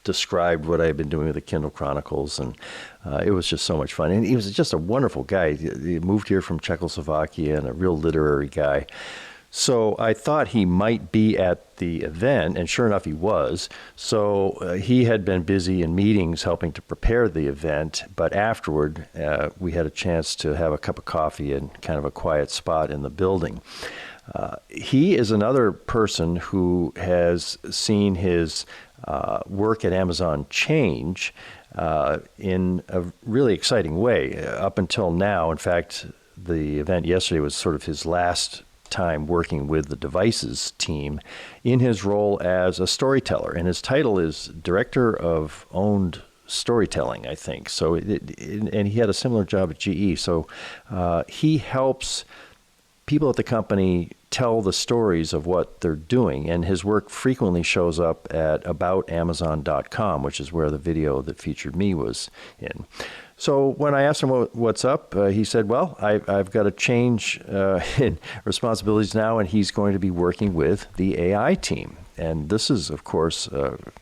described what I had been doing with the Kindle Chronicles, and it was just so much fun. And he was just a wonderful guy. He moved here from Czechoslovakia and a real literary guy. So I thought he might be at the event, and sure enough he was. So he had been busy in meetings helping to prepare the event, but afterward we had a chance to have a cup of coffee in kind of a quiet spot in the building. He is another person who has seen his work at Amazon change in a really exciting way. Up until now, in fact, the event yesterday was sort of his last time working with the devices team in his role as a storyteller. And his title is Director of Owned Storytelling, I think. So, and he had a similar job at GE. So he helps people at the company tell the stories of what they're doing, and his work frequently shows up at aboutamazon.com, which is where the video that featured me was in. So when I asked him what's up, he said, well, I've got a change in responsibilities now, and he's going to be working with the AI team. And this is, of course,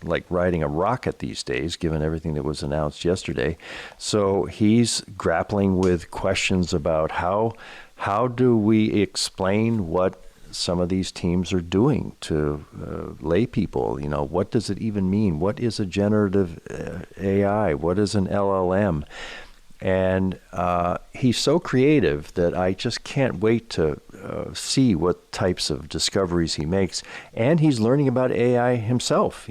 like riding a rocket these days, given everything that was announced yesterday. So he's grappling with questions about how do we explain what some of these teams are doing to lay people? What does it even mean? What is a generative AI? What is an LLM? And he's so creative that I just can't wait to see what types of discoveries he makes. And he's learning about AI himself,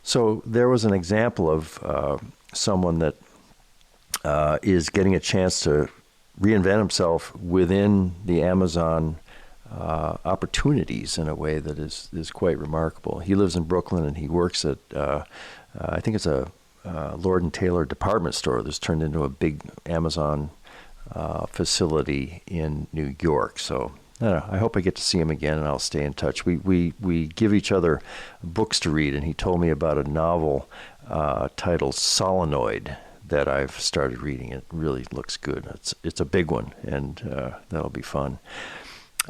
so there was an example of someone that is getting a chance to reinvent himself within the Amazon opportunities in a way that is quite remarkable. He lives in Brooklyn, and he works at, I think it's a Lord & Taylor department store that's turned into a big Amazon facility in New York. So I hope I get to see him again, and I'll stay in touch. We give each other books to read, and he told me about a novel titled Solenoid that I've started reading. It really looks good. It's a big one, and that'll be fun.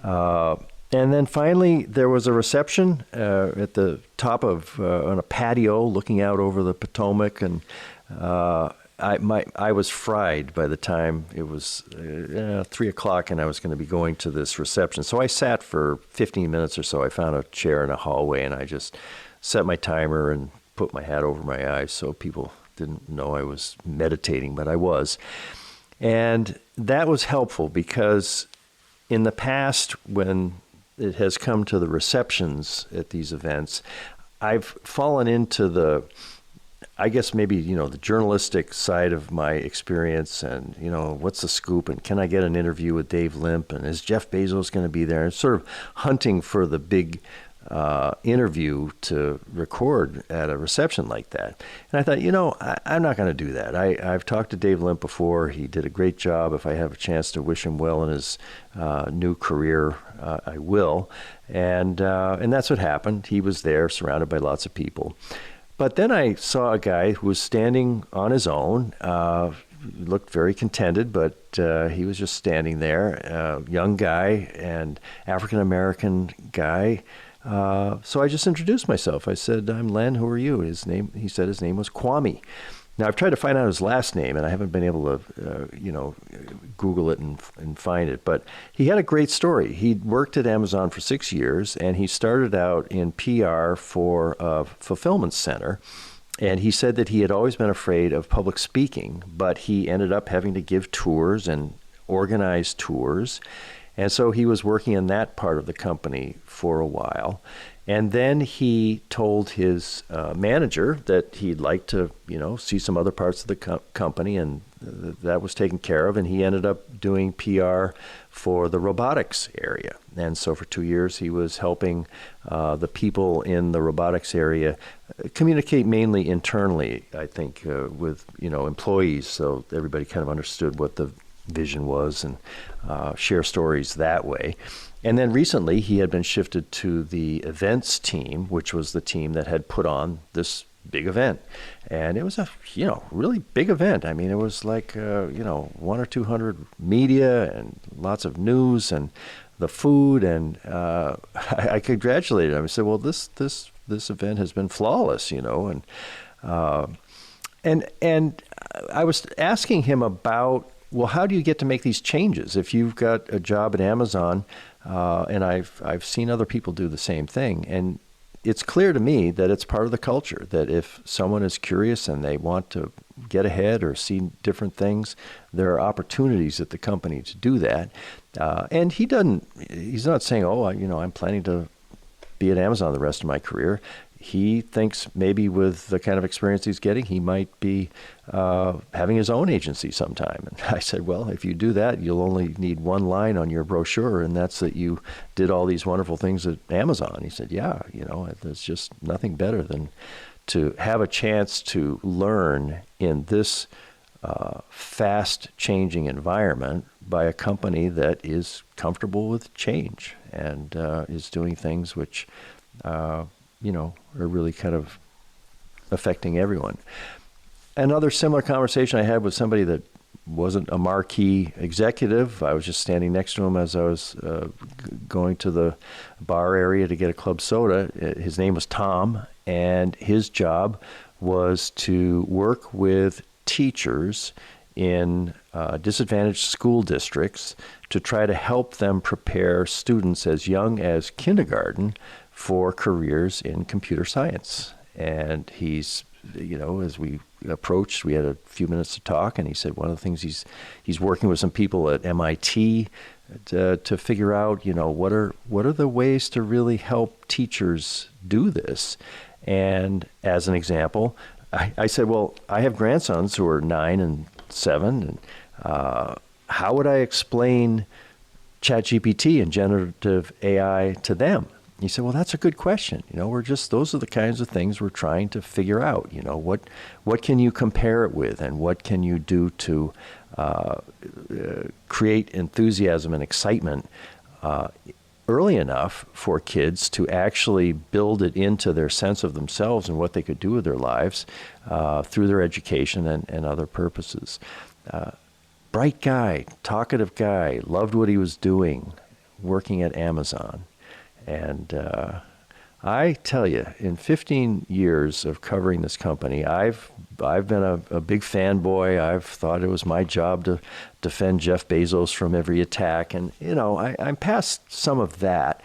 And then finally, there was a reception at the top of on a patio looking out over the Potomac, and I was fried by the time it was 3 o'clock, and I was going to be going to this reception. So I sat for 15 minutes or so. I found a chair in a hallway, and I just set my timer and put my hat over my eyes so people didn't know I was meditating, but I was. And that was helpful because in the past, when it has come to the receptions at these events, I've fallen into the, I guess maybe, the journalistic side of my experience, and, what's the scoop, and can I get an interview with Dave Limp, and is Jeff Bezos going to be there? And sort of hunting for the big interview to record at a reception like that. And I thought, you know, I'm not going to do that. I've talked to Dave Limp before. He did a great job. If I have a chance to wish him well in his new career, I will. And that's what happened. He was there surrounded by lots of people. But then I saw a guy who was standing on his own, looked very contented, but he was just standing there, young guy and African-American guy. So I just introduced myself. I said, I'm Len, who are you? He said his name was Kwame. Now, I've tried to find out his last name, and I haven't been able to, Google it and find it. But he had a great story. He'd worked at Amazon for 6 years, and he started out in PR for a fulfillment center. And he said that he had always been afraid of public speaking, but he ended up having to give tours and organize tours. And so he was working in that part of the company for a while. And then he told his manager that he'd like to, see some other parts of the company, and that was taken care of. And he ended up doing PR for the robotics area. And so for 2 years, he was helping the people in the robotics area communicate mainly internally, I think, with, employees. So everybody kind of understood what the vision was and share stories that way. And then recently he had been shifted to the events team, which was the team that had put on this big event. And it was a, really big event. I mean, it was like, 100 or 200 media and lots of news and the food. And I congratulated him. I said, well, this event has been flawless, and I was asking him about, well, how do you get to make these changes? If you've got a job at Amazon, and I've seen other people do the same thing, and it's clear to me that it's part of the culture, that if someone is curious and they want to get ahead or see different things, there are opportunities at the company to do that. And he's not saying, I'm planning to be at Amazon the rest of my career. He thinks maybe with the kind of experience he's getting, he might be having his own agency sometime. And I said, well, if you do that, you'll only need one line on your brochure, and that's that you did all these wonderful things at Amazon. He said, yeah, there's just nothing better than to have a chance to learn in this fast-changing environment by a company that is comfortable with change and is doing things which are really kind of affecting everyone. Another similar conversation I had with somebody that wasn't a marquee executive. I was just standing next to him as I was going to the bar area to get a club soda. His name was Tom, and his job was to work with teachers in disadvantaged school districts to try to help them prepare students as young as kindergarten for careers in computer science. And he's, as we approached, we had a few minutes to talk, and he said one of the things he's working with some people at MIT to figure out, what are the ways to really help teachers do this. And as an example, I said, well, I have grandsons who are 9 and 7, and how would I explain ChatGPT and generative AI to them? He said, well, that's a good question. Those are the kinds of things we're trying to figure out. What can you compare it with, and what can you do to create enthusiasm and excitement early enough for kids to actually build it into their sense of themselves and what they could do with their lives through their education and other purposes. Bright guy, talkative guy, loved what he was doing, working at Amazon. And I tell you, in 15 years of covering this company, I've been a big fanboy. I've thought it was my job to defend Jeff Bezos from every attack. And, I'm past some of that.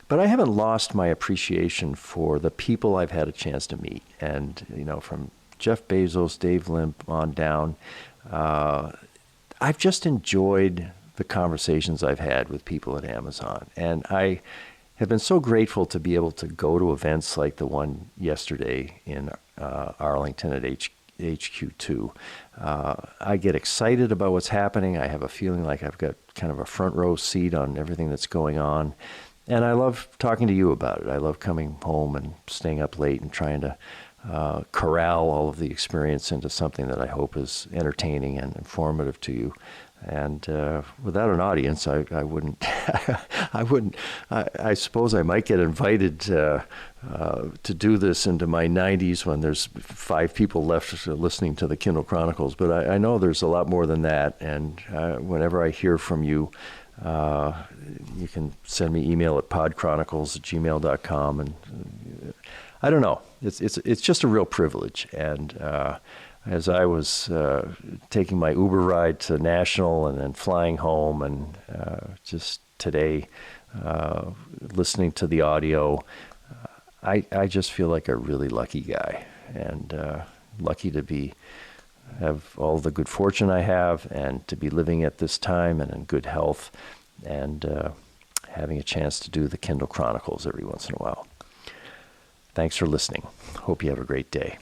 But I haven't lost my appreciation for the people I've had a chance to meet. And, from Jeff Bezos, Dave Limp on down, I've just enjoyed the conversations I've had with people at Amazon. And I have been so grateful to be able to go to events like the one yesterday in Arlington at HQ2. I get excited about what's happening. I have a feeling like I've got kind of a front row seat on everything that's going on. And I love talking to you about it. I love coming home and staying up late and trying to corral all of the experience into something that I hope is entertaining and informative to you. And without an audience, I wouldn't. I suppose I might get invited to do this into my 90s when there's 5 people left listening to the Kindle Chronicles. But I know there's a lot more than that. And whenever I hear from you, you can send me email at podchronicles@gmail.com. And I don't know. It's just a real privilege. And as I was taking my Uber ride to National and then flying home, and just today listening to the audio, I just feel like a really lucky guy, and lucky to have all the good fortune I have, and to be living at this time and in good health, and having a chance to do the Kindle Chronicles every once in a while. Thanks for listening. Hope you have a great day.